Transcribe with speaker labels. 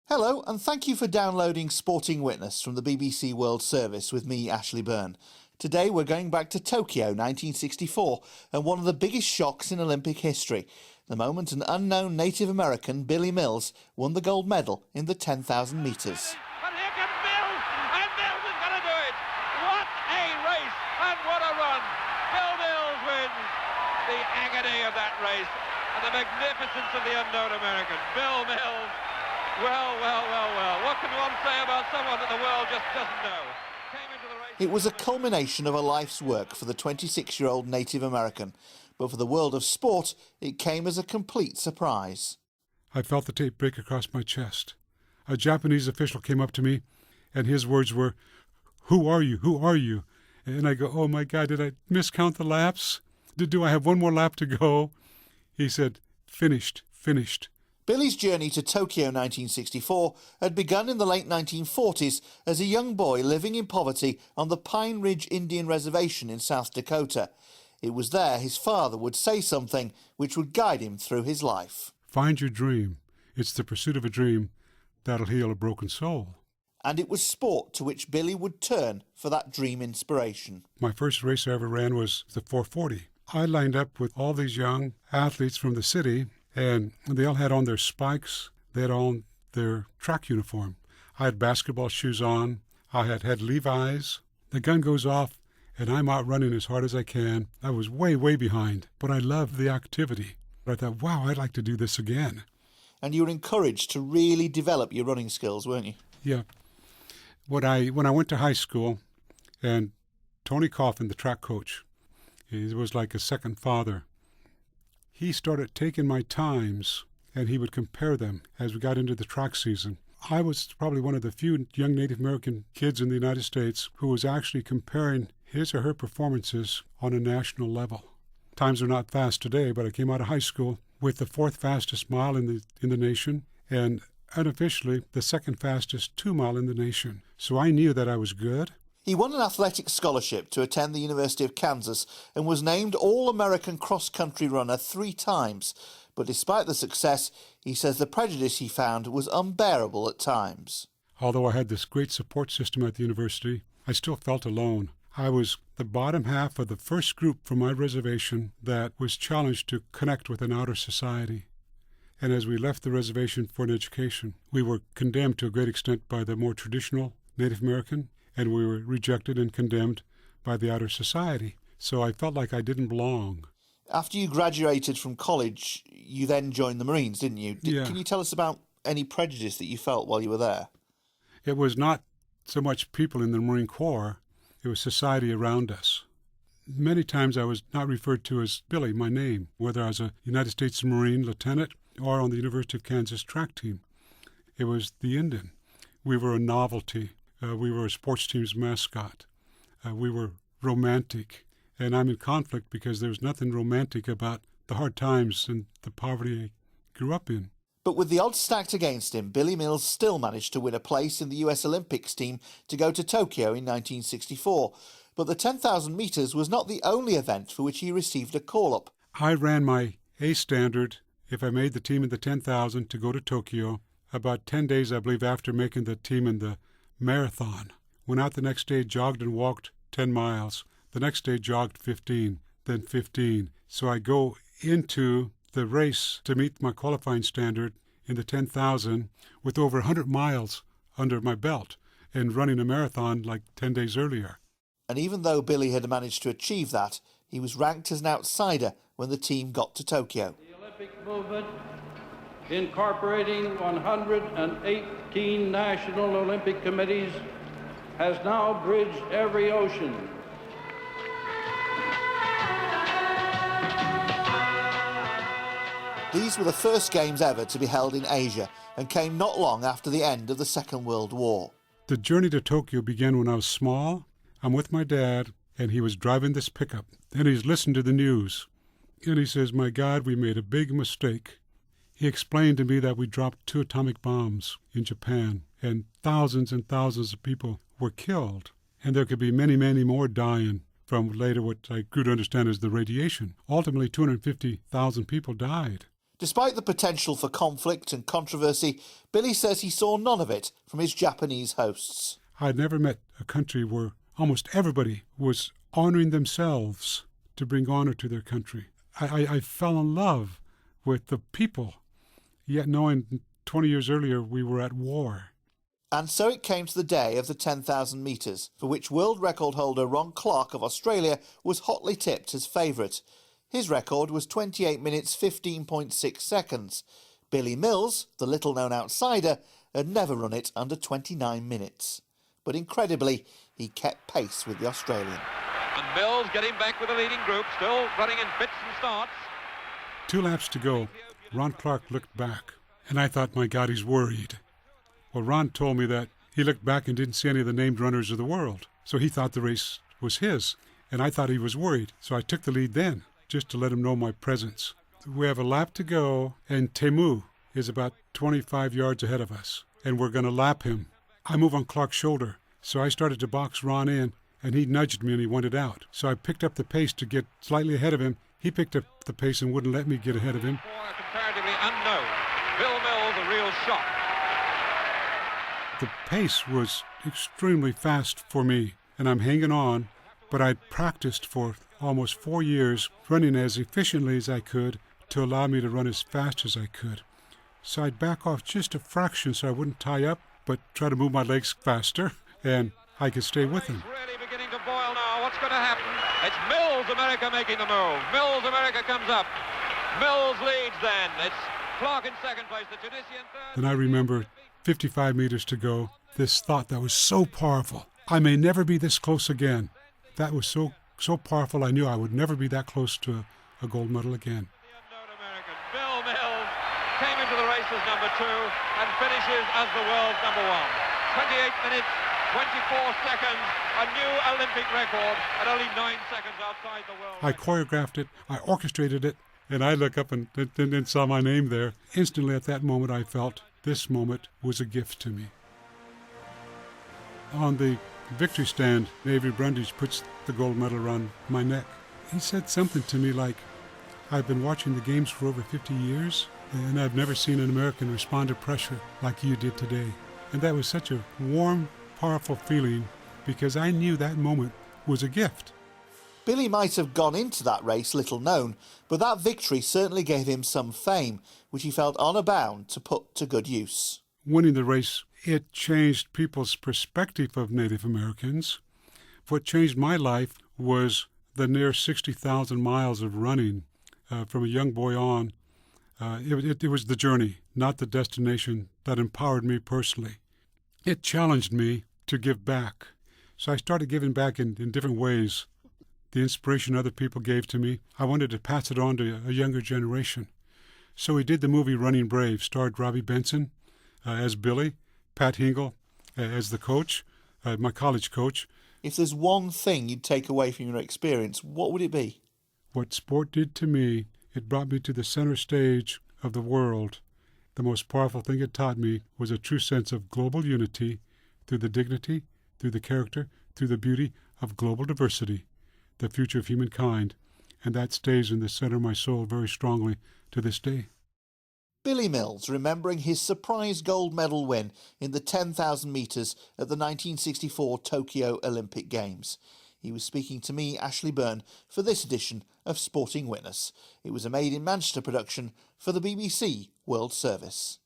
Speaker 1: Hello, and thank you for downloading Sporting Witness from the BBC World Service with me, Ashley Byrne. Today we're going back to Tokyo 1964 and one of the biggest shocks in Olympic history, the moment an unknown Native American, Billy Mills, won the gold medal in the 10,000 metres.
Speaker 2: But here comes Mills, and Mills is going to do it. What a race, and what a run. Bill Mills wins. The agony of that race and the magnificence of the unknown American. Bill Mills. Well. What can one say about someone that the world just doesn't know? Came into the race.
Speaker 1: It was a culmination of a life's work for the 26-year-old Native American, but for the world of sport, it came as a complete surprise.
Speaker 3: I felt the tape break across my chest. A Japanese official came up to me, and his words were, "Who are you? Who are you?" And I go, "Oh my God, did I miscount the laps? Do I have one more lap to go?" He said, "Finished."
Speaker 1: Billy's journey to Tokyo 1964 had begun in the late 1940s as a young boy living in poverty on the Pine Ridge Indian Reservation in South Dakota. It was there his father would say something which would guide him through his life.
Speaker 3: Find your dream. It's the pursuit of a dream that'll heal a broken soul.
Speaker 1: And it was sport to which Billy would turn for that dream inspiration.
Speaker 3: My first race I ever ran was the 440. I lined up with all these young athletes from the city, and they all had on their spikes. They had on their track uniform. I had basketball shoes on. I had Levi's. The gun goes off, and I'm out running as hard as I can. I was way behind, but I loved the activity. I thought, wow, I'd like to do this again.
Speaker 1: And you were encouraged to really develop your running skills, weren't you?
Speaker 3: Yeah. When I went to high school, and Tony Coffin, the track coach, he was like a second father. He started taking my times, and he would compare them as we got into the track season. I was probably one of the few young Native American kids in the United States who was actually comparing his or her performances on a national level. Times are not fast today, but I came out of high school with the fourth fastest mile in the nation, and unofficially the second fastest 2-mile in the nation. So I knew that I was good.
Speaker 1: He won an athletic scholarship to attend the University of Kansas and was named All-American cross-country runner 3 times. But despite the success, he says the prejudice he found was unbearable at times.
Speaker 3: Although I had this great support system at the university, I still felt alone. I was the bottom half of the first group from my reservation that was challenged to connect with an outer society. And as we left the reservation for an education, we were condemned to a great extent by the more traditional Native American, and we were rejected and condemned by the outer society. So I felt like I didn't belong.
Speaker 1: After you graduated from college, you then joined the Marines, didn't you?
Speaker 3: Yeah.
Speaker 1: Can you tell us about any prejudice that you felt while you were there?
Speaker 3: It was not so much people in the Marine Corps, it was society around us. Many times I was not referred to as Billy, my name, whether I was a United States Marine lieutenant or on the University of Kansas track team. It was the Indian. We were a novelty. We were a sports team's mascot. We were romantic. And I'm in conflict because there was nothing romantic about the hard times and the poverty I grew up in.
Speaker 1: But with the odds stacked against him, Billy Mills still managed to win a place in the US Olympics team to go to Tokyo in 1964. But the 10,000 metres was not the only event for which he received a call-up.
Speaker 3: I ran my A standard if I made the team in the 10,000 to go to Tokyo. About 10 days, I believe, after making the team in the marathon. Went out the next day, jogged and walked 10 miles. The next day, jogged 15, then 15. So I go into the race to meet my qualifying standard in the 10,000 with over 100 miles under my belt and running a marathon like 10 days earlier.
Speaker 1: And even though Billy had managed to achieve that, he was ranked as an outsider when the team got to Tokyo.
Speaker 4: The Olympic movement, incorporating 118 national Olympic committees, has now bridged every ocean.
Speaker 1: These were the first games ever to be held in Asia and came not long after the end of the Second World War.
Speaker 3: The journey to Tokyo began when I was small. I'm with my dad, and he was driving this pickup, and he's listening to the news. And he says, "My God, we made a big mistake." He explained to me that we dropped 2 atomic bombs in Japan, and thousands of people were killed. And there could be many more dying from later what I grew to understand as the radiation. Ultimately, 250,000 people died.
Speaker 1: Despite the potential for conflict and controversy, Billy says he saw none of it from his Japanese hosts.
Speaker 3: I'd never met a country where almost everybody was honoring themselves to bring honor to their country. I fell in love with the people, yet knowing 20 years earlier we were at war.
Speaker 1: And so it came to the day of the 10,000 metres, for which world record holder Ron Clarke of Australia was hotly tipped as favourite. His record was 28 minutes 15.6 seconds. Billy Mills, the little-known outsider, had never run it under 29 minutes. But incredibly, he kept pace with the Australian.
Speaker 2: And Mills getting back with the leading group, still running in fits and starts.
Speaker 3: 2 laps to go. Ron Clarke looked back, and I thought, my God, he's worried. Well, Ron told me that he looked back and didn't see any of the named runners of the world, so he thought the race was his, and I thought he was worried, so I took the lead then, just to let him know my presence. We have a lap to go, and Temu is about 25 yards ahead of us, and we're going to lap him. I move on Clark's shoulder, so I started to box Ron in, and he nudged me and he wanted out. So I picked up the pace to get slightly ahead of him. He picked up the pace and wouldn't let me get ahead of him.
Speaker 2: Comparatively unknown. Bill Mills, a real shock.
Speaker 3: The pace was extremely fast for me, and I'm hanging on, but I'd practiced for almost 4 years running as efficiently as I could to allow me to run as fast as I could. So I'd back off just a fraction so I wouldn't tie up, but try to move my legs faster, and I could stay with him.
Speaker 2: It's really beginning to boil now. What's going to happen? It's Mills America making the move. Mills America comes up. Mills leads then. It's Clarke in second place, the Tunisian third.
Speaker 3: And I remember 55 meters to go, this thought that was so powerful. I may never be this close again. That was so powerful, I knew I would never be that close to a gold medal again.
Speaker 2: The unknown American, Bill Mills, came into the race as number 2 and finishes as the world's number 1. 28 minutes, 24 seconds, a new Olympic record, and only 9 seconds outside the world.
Speaker 3: I choreographed it, I orchestrated it, and I look up and saw my name there. Instantly at that moment I felt this moment was a gift to me. On the victory stand, Avery Brundage puts the gold medal around my neck. He said something to me like, I've been watching the games for over 50 years, and I've never seen an American respond to pressure like you did today. And that was such a warm, powerful feeling because I knew that moment was a gift.
Speaker 1: Billy might have gone into that race little known, but that victory certainly gave him some fame, which he felt honour bound to put to good use.
Speaker 3: Winning the race, it changed people's perspective of Native Americans. What changed my life was the near 60,000 miles of running from a young boy on. It was the journey, not the destination, that empowered me personally. It challenged me to give back. So I started giving back in different ways. The inspiration other people gave to me, I wanted to pass it on to a younger generation. So we did the movie Running Brave, starred Robbie Benson as Billy, Pat Hingle as the coach, my college coach.
Speaker 1: If there's one thing you'd take away from your experience, what would it be?
Speaker 3: What sport did to me, it brought me to the center stage of the world. The most powerful thing it taught me was a true sense of global unity through the dignity, through the character, through the beauty of global diversity, the future of humankind, and that stays in the center of my soul very strongly to this day.
Speaker 1: Billy Mills remembering his surprise gold medal win in the 10,000 metres at the 1964 Tokyo Olympic Games. He was speaking to me, Ashley Byrne, for this edition of Sporting Witness. It was a Made in Manchester production for the BBC World Service.